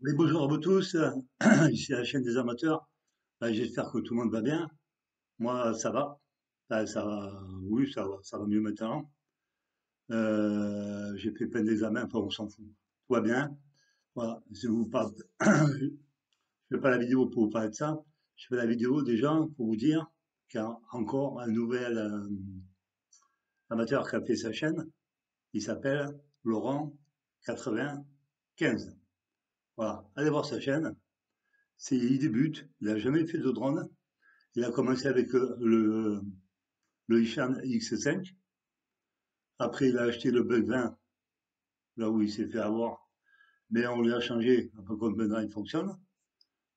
Oui, bonjour à vous tous. Ici la chaîne des amateurs. J'espère que tout le monde va bien. Moi, ça va. Ça va, oui, ça va mieux maintenant. J'ai fait plein d'examens, enfin, on s'en fout. Tout va bien. Voilà. Je vous parle, je fais pas la vidéo pour vous parler de ça. Je fais la vidéo déjà pour vous dire qu'il y a encore un nouvel amateur qui a fait sa chaîne. Il s'appelle Laurent 95. Voilà. Allez voir sa chaîne. Il débute. Il a jamais fait de drone. Il a commencé avec le Ishan X5. Après, il a acheté le Bug 20, là où il s'est fait avoir. Mais on lui a changé, un peu comme maintenant il fonctionne.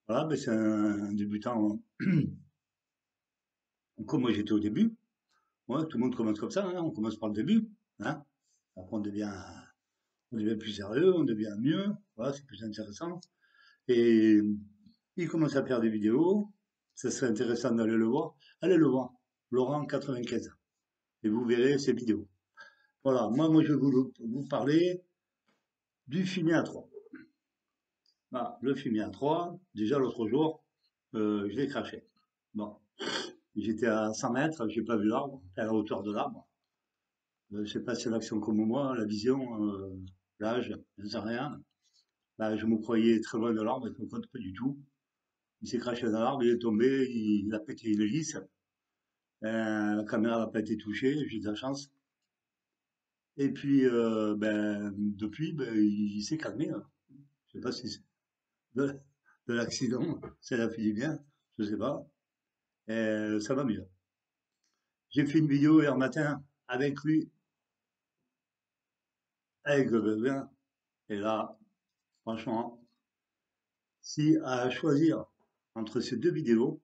Voilà, ben c'est un débutant, comme moi j'étais au début. Ouais, tout le monde commence comme ça, hein, on commence par le début. Hein. Après, on devient plus sérieux, on devient mieux. Voilà, c'est plus intéressant. Et il commence à faire des vidéos. Ça serait intéressant d'aller le voir. Allez le voir. Laurent 95. Et vous verrez ses vidéos. Voilà, moi je vais vous parler du fumier à 3. Ah, le fumier à 3, déjà l'autre jour, je l'ai craché. Bon, j'étais à 100 mètres, j'ai pas vu l'arbre, à la hauteur de l'arbre. Je sais pas si c'est l'action comme moi, la vision, l'âge, je ne sais rien. Là, je me croyais très loin de l'arbre, et je me compte pas du tout. Il s'est craché dans l'arbre, il est tombé, il a pété une hélice. La caméra n'a pas été touchée, j'ai eu de la chance. Et puis, depuis, il s'est calmé, hein. Je sais pas si c'est de, de l'accident, ça l'a fini bien, je sais pas. Et ça va mieux. J'ai fait une vidéo hier matin avec lui, avec le bébé. Et là, franchement, si à choisir entre ces deux vidéos,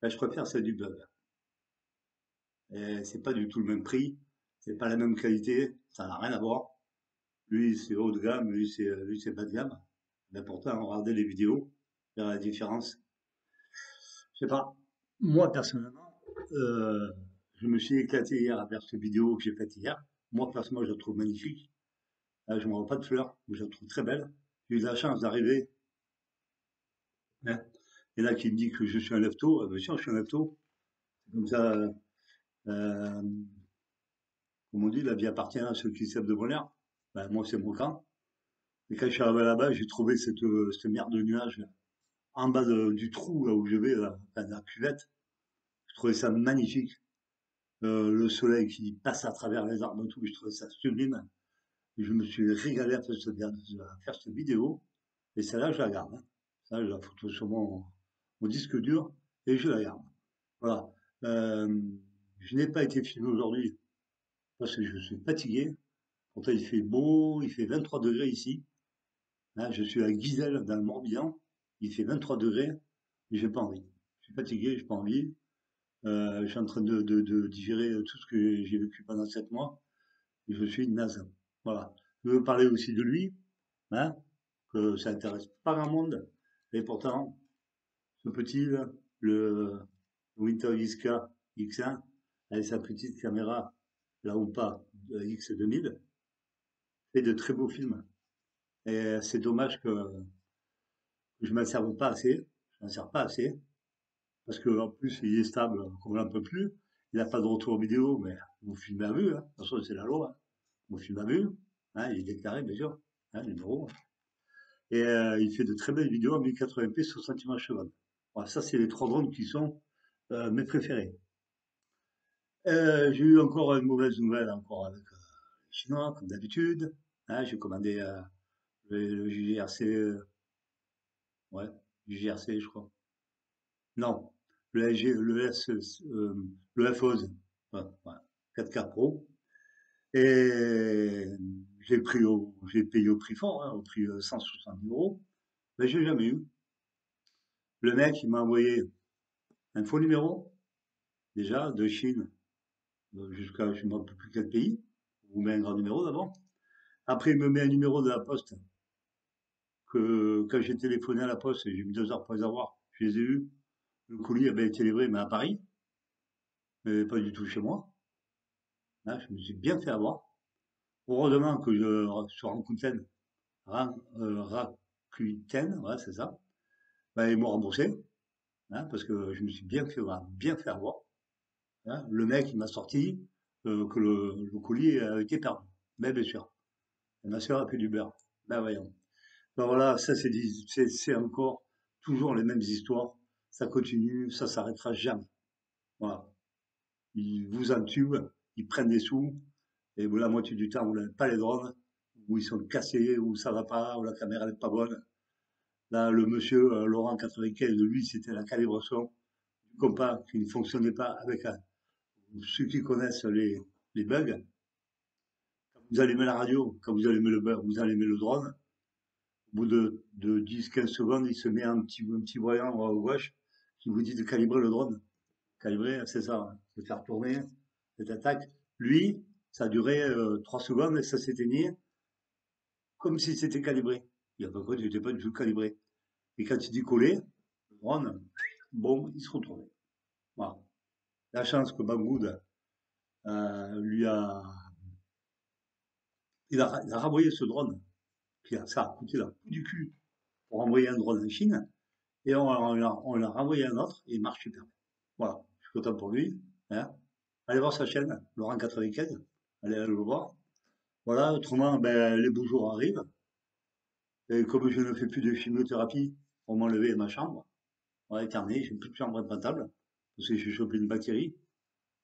je préfère celle du bug. Et c'est pas du tout le même prix, c'est pas la même qualité, ça n'a rien à voir. Lui, c'est haut de gamme, lui, c'est bas de gamme. Mais pourtant, regardez les vidéos, il y a la différence. Je sais pas. Moi, personnellement, je me suis éclaté hier à faire cette vidéo que j'ai faite hier. Moi, personnellement, je la trouve magnifique. Je ne vois pas de fleurs, mais je la trouve très belle. J'ai eu de la chance d'arriver, hein. Il y en a qui me disent que je suis un lefto. Bien sûr, je suis un lefto. Comme ça, euh, comme on dit, la vie appartient à ceux qui savent de bonheur. Ben, moi, c'est mon cas. Et quand je suis arrivé là-bas, j'ai trouvé cette merde de nuages en bas du trou là où je vais, là, enfin, de la cuvette. Je trouvais ça magnifique. Le soleil qui passe à travers les arbres et tout, je trouvais ça sublime. Et je me suis régalé à faire cette vidéo. Et celle-là, je la garde, hein. Ça, je la photo sur mon disque dur et je la garde. Voilà. Euh, je n'ai pas été filmé aujourd'hui parce que je suis fatigué. Pourtant, il fait beau, il fait 23 degrés ici. Là, je suis à Guisel, dans le Morbihan. Il fait 23 degrés, mais j'ai pas envie. Je suis fatigué, j'ai pas envie. Je suis en train de digérer tout ce que j'ai vécu pendant 7 mois et je suis naze. Voilà. Je veux parler aussi de lui, hein, que ça intéresse pas grand monde. Et pourtant, ce petit, là, le Winter XK X1, avec sa petite caméra, là ou pas, de X2000, fait de très beaux films. Et c'est dommage que je m'en serve pas assez. Je m'en sers pas assez. Parce que, en plus, il est stable, comme on n'en peut plus. Il n'a pas de retour vidéo, mais vous filmez à vue, hein. De toute façon, c'est la loi, hein. Vous filmez à vue, hein, il est déclaré, bien sûr, hein, numéro. Et il fait de très belles vidéos en 1080p 60 images secondes. Voilà, ça, c'est les trois drones qui sont mes préférés. J'ai eu encore une mauvaise nouvelle encore avec les Chinois, comme d'habitude. Hein, j'ai commandé le JRC, ouais, JRC, je crois. Non, le LG, le S, le FOZ, ouais, ouais, 4K Pro. Et j'ai payé au prix fort, hein, au prix 170 euros. Mais j'ai jamais eu. Le mec, il m'a envoyé un faux numéro, déjà, de Chine, jusqu'à je ne me rappelle plus quel pays. On vous met un grand numéro d'abord. Après, il me met un numéro de la poste que quand j'ai téléphoné à la poste, j'ai mis 2 heures pour les avoir. Je les ai eus. Le colis avait été livré, mais à Paris, mais pas du tout chez moi. Là, je me suis bien fait avoir. Heureusement que je sur Rakuten, Qten, ouais, c'est ça. Ben, ils m'ont remboursé, hein, parce que je me suis bien fait avoir. Hein. Le mec, il m'a sorti que le colis a été perdu. Ben, bien sûr. Et ma soeur a fait du beurre. Ben, voyons. Ben, voilà, ça, c'est encore toujours les mêmes histoires. Ça continue, ça s'arrêtera jamais. Voilà. Ils vous entubent, ils prennent des sous, et la moitié du temps, vous n'avez pas les drones, ou ils sont cassés, ou ça va pas, ou la caméra n'est pas bonne. Là, le monsieur Laurent 95, lui, c'était la calibration du compas qui ne fonctionnait pas avec ceux qui connaissent les bugs. Quand vous allumez la radio, quand vous allumez le bug, vous allumez le drone, au bout de 10-15 secondes, il se met un petit voyant à gauche qui vous dit de calibrer le drone. Calibrer, c'est ça, hein, de faire tourner cette attaque. Lui, ça a duré 3 secondes et ça s'éteignait comme si c'était calibré. Il y a pas quoi, n'était pas du tout calibré. Et quand il décollait, le drone, bon, il se retrouvait. Voilà. La chance que Banggood lui a, il a renvoyé ce drone, ça a coûté la peau du cul pour envoyer un drone en Chine, et on l'a renvoyé un autre, et il marche super bien. Voilà, je suis content pour lui. Hein. Allez voir sa chaîne, Laurent 95, allez le voir. Voilà, autrement, ben, les beaux jours arrivent, et comme je ne fais plus de chimiothérapie, on m'a enlevé ma chambre, on a éterné, j'ai plus de chambre implantable, parce que j'ai chopé une bactérie.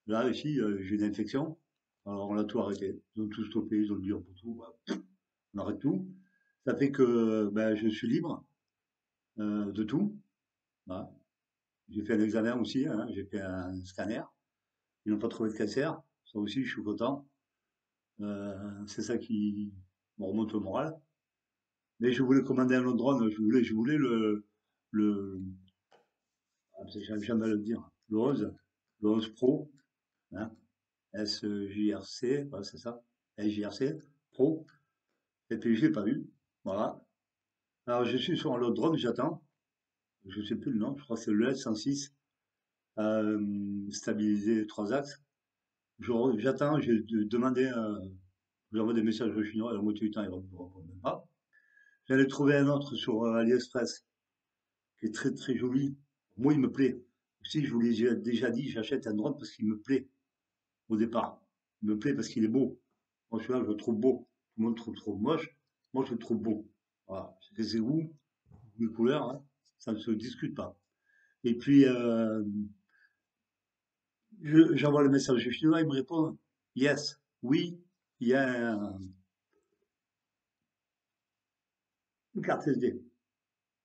Là, ici, j'ai une infection. Alors, on a tout arrêté. Ils ont tout stoppé, ils ont dit on peut tout, bah, on arrête tout. Ça fait que ben, je suis libre de tout. Voilà. J'ai fait un examen aussi, hein, j'ai fait un scanner. Ils n'ont pas trouvé de cancer. Ça aussi, je suis content. C'est ça qui me remonte le moral. Mais je voulais commander un autre drone. Je voulais le, j'aime jamais le dire, le 11 Pro, hein, SJRC, voilà, c'est ça, SJRC Pro. Et puis je l'ai pas eu. Voilà. Alors je suis sur un autre drone, j'attends. Je sais plus le nom, je crois que c'est le S106, stabilisé 3 axes. J'attends, j'ai demandé, j'envoie des messages aux Chinois, et la moitié du temps ils ne répondent même pas. J'en ai trouvé un autre sur AliExpress, qui est très très joli. Moi, il me plaît. Aussi, je vous l'ai déjà dit, j'achète un drone parce qu'il me plaît au départ. Il me plaît parce qu'il est beau. Moi, celui-là, je le trouve beau. Tout le monde le trouve moche. Moi, je le trouve beau. Voilà. C'est vous, les couleurs, hein, ça ne se discute pas. Et puis, j'envoie le message chinois, il me répond, yes, oui, il y a une carte SD.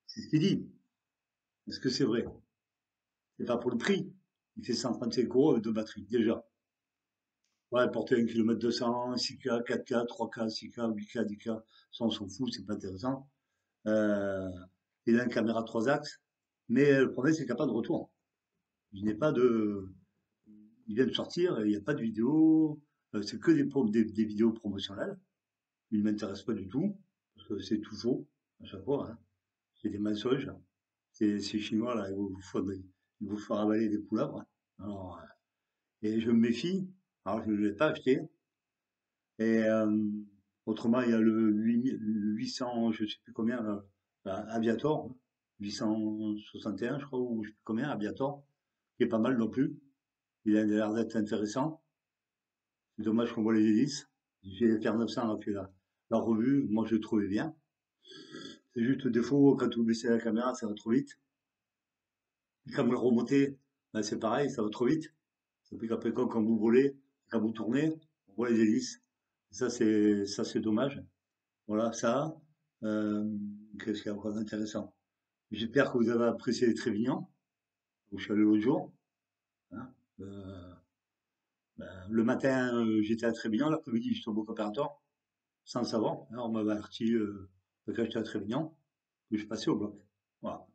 C'est ce qu'il dit. Est-ce que c'est vrai? C'est pas pour le prix. Il fait 135 € de batterie, déjà. Ouais, porter 1 km 200, 6K, 4K, 3K, 6K, 8K, 10K, ça on s'en fout, c'est pas intéressant. Euh, il a une caméra 3 axes, mais le problème c'est qu'il n'y a pas de retour. Il n'est pas de, il vient de sortir, il n'y a pas de vidéo, c'est que des vidéos promotionnelles. Il ne m'intéresse pas du tout, parce que c'est tout faux, à chaque fois, hein. C'est des mensonges. Ces Chinois, là, ils vous font avaler des couleuvres, hein. Alors, et je me méfie, alors je ne l'ai pas acheté. Et autrement, il y a le 800, je ne sais plus combien, Aviator, 861, je crois, ou je sais plus combien, Aviator, qui est pas mal non plus. Il a l'air d'être intéressant. C'est dommage qu'on voit les hélices. J'ai faire 900 a fait la revue, moi je le trouvais bien. C'est juste le défaut, quand vous baissez la caméra, ça va trop vite. Et quand vous le remontez, ben, c'est pareil, ça va trop vite. Ça fait qu'après, quand vous volez, quand vous tournez, on voit les hélices. Ça, c'est dommage. Voilà, ça. Euh, Qu'est-ce qu'il y a encore d'intéressant? J'espère que vous avez apprécié les Trévignans, où je suis allé l'autre jour, hein. Euh, le matin, j'étais à Trévignan, l'après-midi, j'étais au Boca Opératoire, sans le savoir. Alors, on m'avait averti quand j'étais à Trévignan que je passais au bloc. Voilà,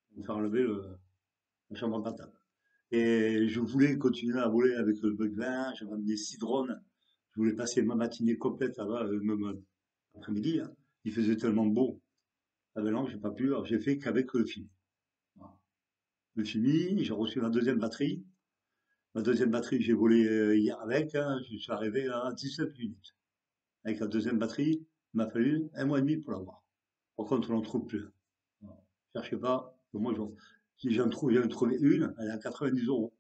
pour me faire enlever la chambre à table. Et je voulais continuer à voler avec le bug 20, j'avais amené 6 drones. Je voulais passer ma matinée complète là-bas, même après-midi, hein. Il faisait tellement beau. Ah ben non, j'ai pas pu, alors j'ai fait qu'avec le film. Voilà. Le Fimi, j'ai reçu ma deuxième batterie. Ma deuxième batterie, j'ai volé hier avec, hein, je suis arrivé à 17 minutes. Avec la deuxième batterie, il m'a fallu 1 mois et demi pour l'avoir. Par contre, on n'en trouve plus. Voilà. Cherchez pas. Moi, si j'en trouve, j'en ai trouvé une, elle est à 90 euros.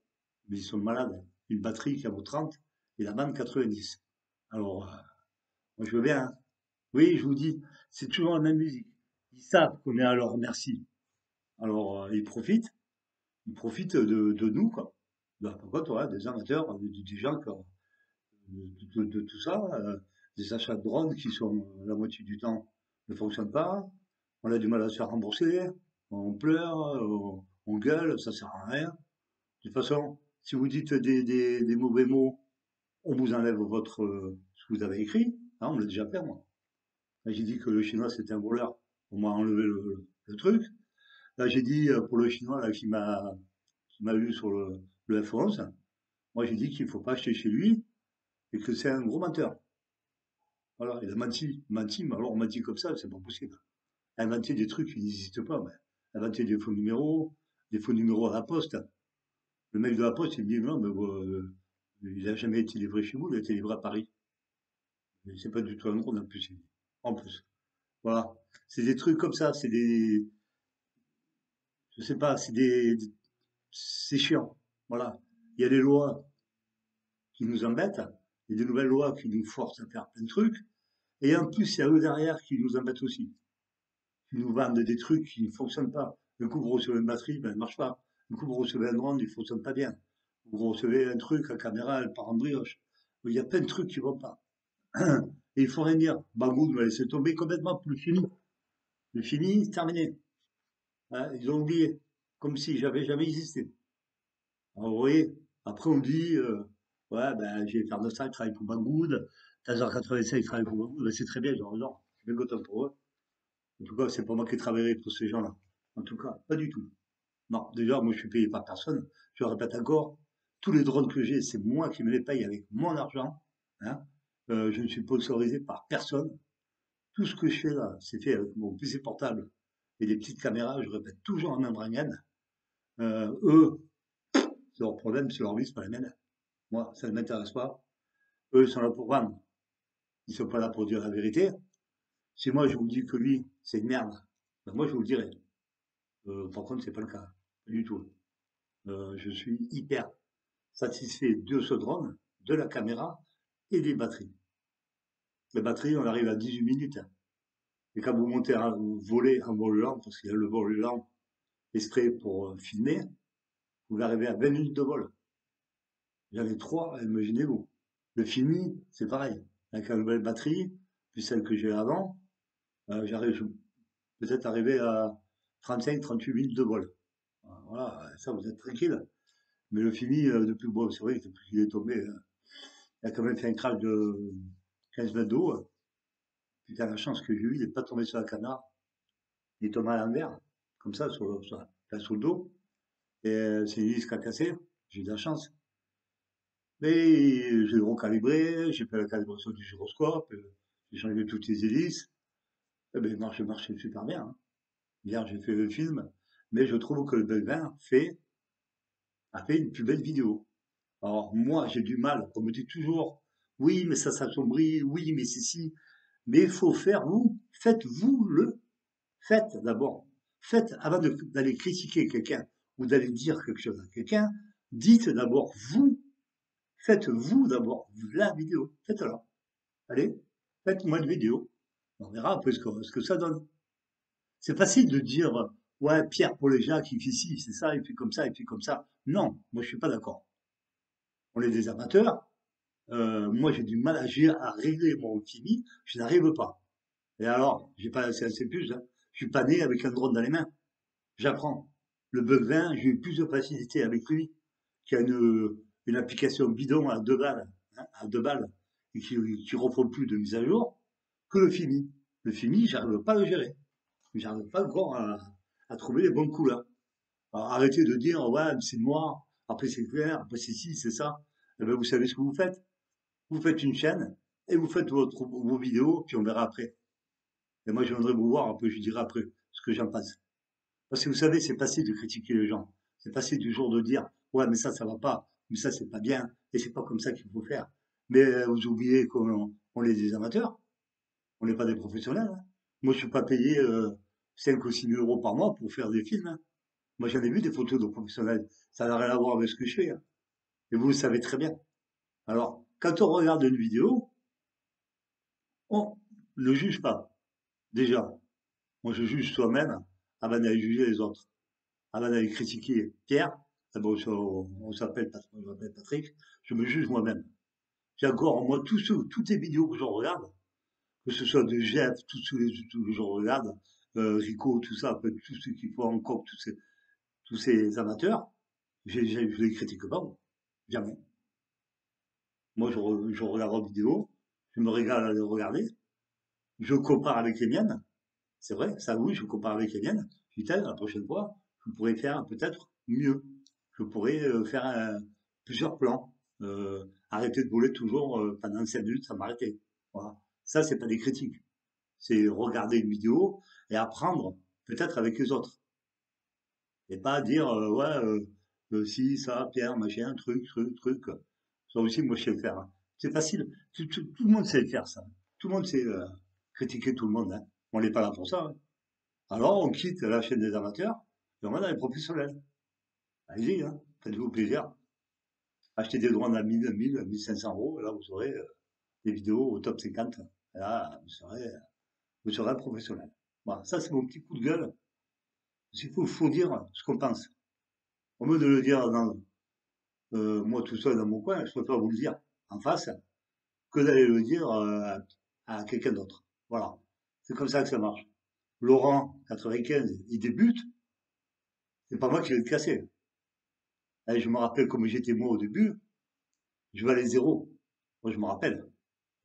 Mais ils sont malades. Une batterie qui en vaut 30 et la bande 90. Alors, moi, je veux bien, hein. Oui, je vous dis, c'est toujours la même musique. Ils savent qu'on est à leur merci. Alors, ils profitent de nous, quoi. Par contre, voilà, des amateurs, des gens qui de tout ça, des achats de drones qui sont la moitié du temps ne fonctionnent pas, on a du mal à se faire rembourser, on pleure, on gueule, ça sert à rien. De toute façon, si vous dites des mauvais mots, on vous enlève ce que vous avez écrit. Hein, on me l'a déjà fait, moi. Là, j'ai dit que le chinois c'était un voleur, on m'a enlevé le truc. Là, j'ai dit pour le chinois là, qui m'a eu sur le F11, moi j'ai dit qu'il ne faut pas acheter chez lui et que c'est un gros menteur. Voilà, il a menti, mais alors menti comme ça, c'est pas possible. Inventer des trucs qui n'existent pas, mais inventer des faux numéros à la poste. Le mec de la poste, il me dit non, mais il a jamais été livré chez vous, il a été livré à Paris. Mais c'est pas du tout un drone en plus. En plus. Voilà. C'est des trucs comme ça, je sais pas, c'est chiant. Voilà. Il y a des lois qui nous embêtent, il y a des nouvelles lois qui nous forcent à faire plein de trucs, et en plus, il y a eux derrière qui nous embêtent aussi, qui nous vendent des trucs qui ne fonctionnent pas. Le coup, vous recevez une batterie, ben, elle ne marche pas. Le coup, vous recevez un drone, il ne fonctionne pas bien. Vous recevez un truc, la caméra, elle part en brioche. Il y a plein de trucs qui ne vont pas. Et il faut rien dire. Bagoud m'a laissé tomber complètement, plus fini. Le fini, terminé. Hein, ils ont oublié. Comme si j'avais jamais existé. Alors, vous voyez, après on dit, ouais, ben, j'ai faire de ça, je travaille pour Bagoud. 15h85, je travaille pour Bagoud. Ben, c'est très bien, genre, non, je suis bien content pour eux. En tout cas, c'est pas moi qui travaillerai pour ces gens-là. En tout cas, pas du tout. Non, déjà, moi, je suis payé par personne. Je le répète encore, tous les drones que j'ai, c'est moi qui me les paye avec mon argent. Hein. Je ne suis sponsorisé par personne. Tout ce que je fais là, c'est fait avec mon PC portable et des petites caméras. Je répète toujours la même rengaine. Eux, c'est leur problème, c'est leur vie, c'est pas la mienne. Moi, ça ne m'intéresse pas. Eux, ils sont là pour vendre. Ils sont pas là pour dire la vérité. Si moi, je vous dis que lui, c'est une merde, ben moi, je vous le dirai. Par contre, c'est pas le cas. Pas du tout. Je suis hyper satisfait de ce drone, de la caméra et des batteries. Les batteries, on arrive à 18 minutes. Et quand vous montez vous volez en volant, parce qu'il y a le volant extrait pour filmer, vous arrivez à 20 minutes de vol. J'en ai trois, imaginez-vous. Le Fini, c'est pareil. Avec la nouvelle batterie, puis celle que j'ai avant, j'arrive peut-être arriver à 35-38 minutes de vol. Voilà, ça vous êtes tranquille. Mais le Fini, depuis, bon, c'est vrai que depuis qu'il est tombé, il a quand même fait un crash de 15 mètres d'eau. Putain, la chance que j'ai eue, il n'est pas tombé sur la canard. Il est tombé à l'envers, comme ça, sur le dos. Et c'est une hélice qui a cassé. J'ai eu de la chance. Mais j'ai recalibré, j'ai fait la calibration du gyroscope, j'ai changé toutes les hélices. Eh ben, il marchait super bien, hein. Hier, j'ai fait le film, mais je trouve que le Belvin a fait une plus belle vidéo. Alors, moi, j'ai du mal. On me dit toujours, oui, mais ça s'assombrit, oui, mais c'est si. Mais il faut faire, faites d'abord. Faites, avant d'aller critiquer quelqu'un ou d'aller dire quelque chose à quelqu'un, dites d'abord faites-vous d'abord la vidéo. Faites-la. Allez, faites-moi une vidéo. On verra après ce que ça donne. C'est facile de dire, ouais, Pierre pour les Jacques, il fait ci, c'est ça, il fait comme ça, il fait comme ça. Non, moi je suis pas d'accord. On est des amateurs. Moi j'ai du mal à agir, à régler mon optimisme, je n'arrive pas. Et alors, j'ai pas c'est assez plus, hein. Je suis pas né avec un drone dans les mains. J'apprends. Le bug 20, j'ai eu plus de facilité avec lui qui a une application bidon à 2 balles, hein, à 2 balles, et qui refont plus de mise à jour, que le Fimi. Le Fimi, j'arrive pas à le gérer. J'arrive pas encore à trouver les bonnes couleurs. Alors, arrêtez de dire, ouais, c'est noir, après c'est clair, après c'est ci, c'est ça. Eh ben, vous savez ce que vous faites? Vous faites une chaîne et vous faites vos vidéos, puis on verra après. Et moi, je viendrai vous voir, un peu, je dirai après ce que j'en pense. Parce que vous savez, c'est facile de critiquer les gens. C'est facile du jour de dire, ouais, mais ça va pas, mais ça, c'est pas bien, et c'est pas comme ça qu'il faut faire. Mais vous oubliez qu'on est des amateurs, on n'est pas des professionnels, hein. Moi, je suis pas payé 5 ou 6 000 euros par mois pour faire des films, hein. Moi, j'en ai vu des photos de professionnels. Ça n'a rien à voir avec ce que je fais, hein. Et vous le savez très bien. Alors, quand on regarde une vidéo, on ne juge pas. Déjà, moi, je juge soi-même avant d'aller juger les autres. Avant d'aller critiquer Pierre, d'abord, on s'appelle je m'appelle Patrick, je me juge moi-même. J'ai encore en moi toutes les vidéos que je regarde, que ce soit de Jeff, tous que je regarde, Rico, tout ça, après, tous ceux qui font encore, tous ces amateurs, je les critique pas, moi. Jamais. Moi, je regarde leurs vidéos, je me régale à les regarder, je compare avec les miennes, c'est vrai, ça oui, je compare avec les miennes. Putain, la prochaine fois, je pourrais faire peut-être mieux. Je pourrais faire plusieurs plans. Arrêter de voler toujours pendant 5 minutes, ça m'arrêter. Voilà. Ça, c'est pas des critiques. C'est regarder une vidéo et apprendre peut-être avec les autres. Et pas dire, ouais, si, ça, Pierre, machin, truc. Ça aussi, moi, je sais le faire, hein. C'est facile. Tout le monde sait le faire, ça. Tout le monde sait critiquer tout le monde, hein. On n'est pas là pour ça, hein. Alors, on quitte la chaîne des amateurs et on va dans les professionnels. Allez-y, hein. Faites-vous plaisir. Achetez des droits à 1 500 euros, et là, vous aurez des vidéos au top 50. Et là, vous serez un professionnel. Voilà, ça, c'est mon petit coup de gueule. Faut dire ce qu'on pense. Au lieu de le dire moi tout seul dans mon coin, je préfère vous le dire en face que d'aller le dire à quelqu'un d'autre. Voilà. C'est comme ça que ça marche. Laurent, 95, il débute, c'est pas moi qui vais le casser. Et je me rappelle comme j'étais moi au début, je valais zéro. Moi, je me rappelle.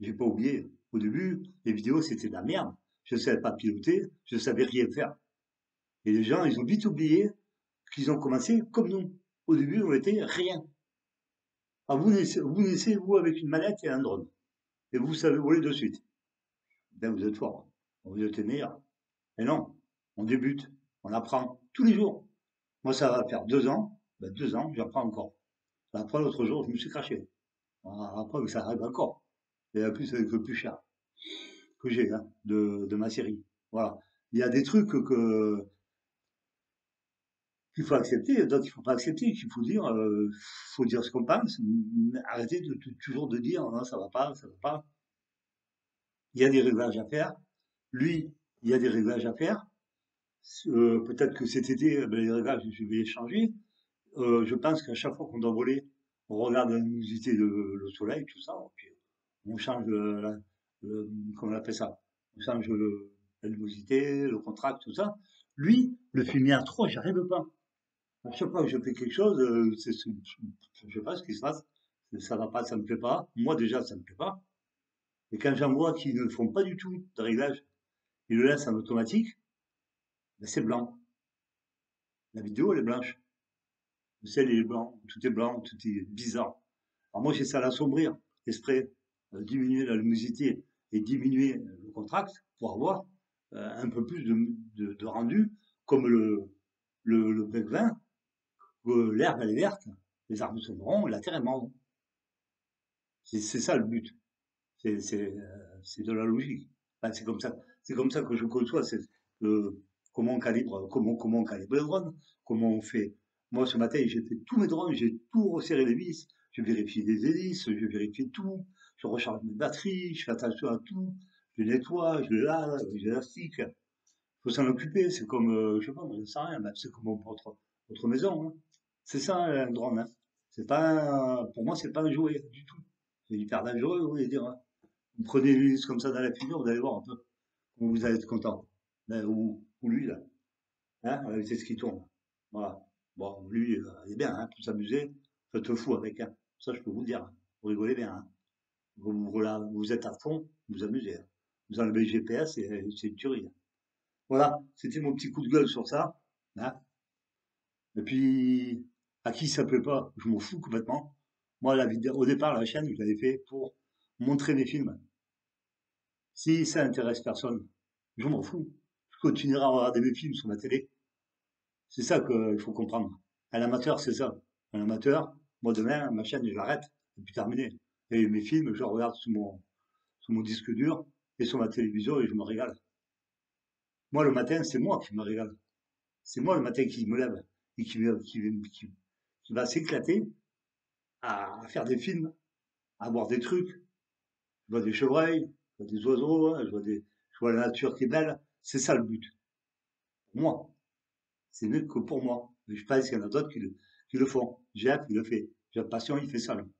J'ai pas oublié. Au début, les vidéos, c'était de la merde. Je savais pas piloter, je savais rien faire. Et les gens, ils ont vite oublié qu'ils ont commencé comme nous. Au début, on était rien. Ah, vous naissez, vous, avec une manette et un drone. Et vous savez voler de suite. Ben, vous êtes fort. Vous êtes les meilleurs. Mais non, on débute, on apprend tous les jours. Moi, ça va faire 2 ans. Ben, 2 ans, j'apprends encore. Après, l'autre jour, je me suis craché. Après, ça arrive encore. Et en plus, avec le plus cher que j'ai, hein, de ma série. Voilà. Il y a des trucs qu'il faut accepter, d'autres qu'il faut pas accepter, qu'il faut dire ce qu'on pense, mais arrêter toujours de dire non, ça va pas, ça va pas. Il y a des réglages à faire. Lui, il y a des réglages à faire. Peut-être que cet été, ben, les réglages, je vais les changer. Je pense qu'à chaque fois qu'on doit voler, on regarde la luminosité, le soleil, tout ça, puis on change comment on appelle ça? On change la luminosité, le contraste, tout ça. Lui, le fumier à 3, j'y arrive pas. À chaque fois que je fais quelque chose, je sais pas ce qui se passe. Ça va pas, ça me plaît pas. Moi, déjà, ça me plaît pas. Et quand j'en vois qui ne font pas du tout de réglage, ils le laissent en automatique, ben c'est blanc. La vidéo, elle est blanche. Le ciel, il est blanc, tout est bizarre. Alors moi, j'essaie à l'assombrir, exprès, diminuer la luminosité et diminuer le contraste pour avoir un peu plus de rendu, comme le bec vin, l'herbe elle est verte, les arbres sont marrons, la terre est marron. C'est ça le but. C'est de la logique. Enfin, c'est comme ça que je conçois. Comment on calibre les drones, comment on fait. Moi, ce matin, j'ai fait tous mes drones, j'ai tout resserré les vis, je vérifie les hélices, je vérifie tout, je recharge mes batteries, je fais attention à tout, je nettoie, je lave, j'élastique. Il faut s'en occuper, c'est comme, je sais pas, moi, je sais rien, mais c'est comme votre maison, hein. C'est ça un drone, hein. Pour moi, c'est pas un jouet du tout. C'est hyper dangereux, vous voulez dire, hein. Vous prenez une liste comme ça dans la figure, vous allez voir un peu comment vous allez être content. Ou lui, là, hein, avec c'est ce qui tourne. Voilà. Bon, lui, il est bien, hein, pour s'amuser, faites le fou avec, hein. Ça, je peux vous le dire, hein. Vous rigolez bien, hein. Vous êtes à fond, vous vous amusez, hein. Vous enlevez le GPS et c'est une tuerie, hein. Voilà, c'était mon petit coup de gueule sur ça, hein. Et puis, à qui ça plaît pas, je m'en fous complètement. Moi, la vidéo, au départ, la chaîne, je l'avais fait pour montrer mes films. Si ça intéresse personne, je m'en fous. Je continuerai à regarder mes films sur ma télé. C'est ça qu'il faut comprendre. Un amateur, c'est ça. Un amateur, moi demain, ma chaîne, je l'arrête, et puis terminé. Et mes films, je les regarde sur mon disque dur et sur ma télévision et je me régale. Moi, le matin, c'est moi qui me régale. C'est moi le matin qui me lève et qui va s'éclater à faire des films, à voir des trucs. Je vois des chevreuils, je vois des oiseaux, hein, je vois la nature qui est belle. C'est ça le but. Pour moi, c'est mieux que pour moi. Mais je pense qu'il y en a d'autres qui le font. Jeff, il le fait. Jeff Passion, il fait ça, lui.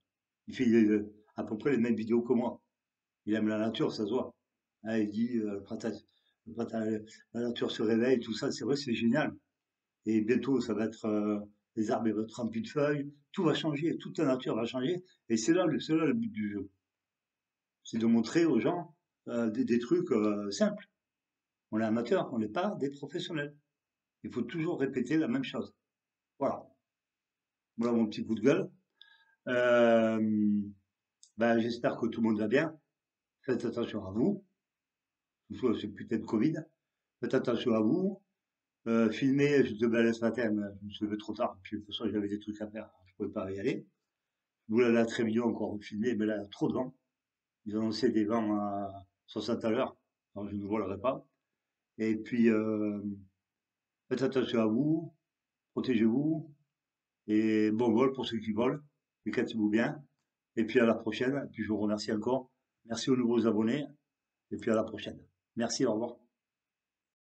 Il fait à peu près les mêmes vidéos que moi. Il aime la nature, ça se voit. Hein, il dit, la nature se réveille, tout ça, c'est vrai, c'est génial. Et bientôt, ça va être, les arbres ils vont être remplis de feuilles, tout va changer, toute la nature va changer. Et c'est là le but du jeu. C'est de montrer aux gens des trucs simples. On est amateur, on n'est pas des professionnels. Il faut toujours répéter la même chose. Voilà. Voilà mon petit coup de gueule. Euh, ben, j'espère que tout le monde va bien. Faites attention à vous. Surtout à ce putain de Covid. Faites attention à vous. Filmer, je devais aller ce matin, mais je me suis levé trop tard. Puis de toute façon, j'avais des trucs à faire. Je pouvais pas y aller. Je voulais aller à Tréviso encore filmer, mais là, il y a trop de vent. Ils ont annoncé des vents à 60 à l'heure. Alors, je ne volerai pas. Et puis, faites attention à vous. Protégez-vous. Et bon vol pour ceux qui volent. Éclatez-vous bien. Et puis à la prochaine. Et puis je vous remercie encore. Merci aux nouveaux abonnés. Et puis à la prochaine. Merci, au revoir.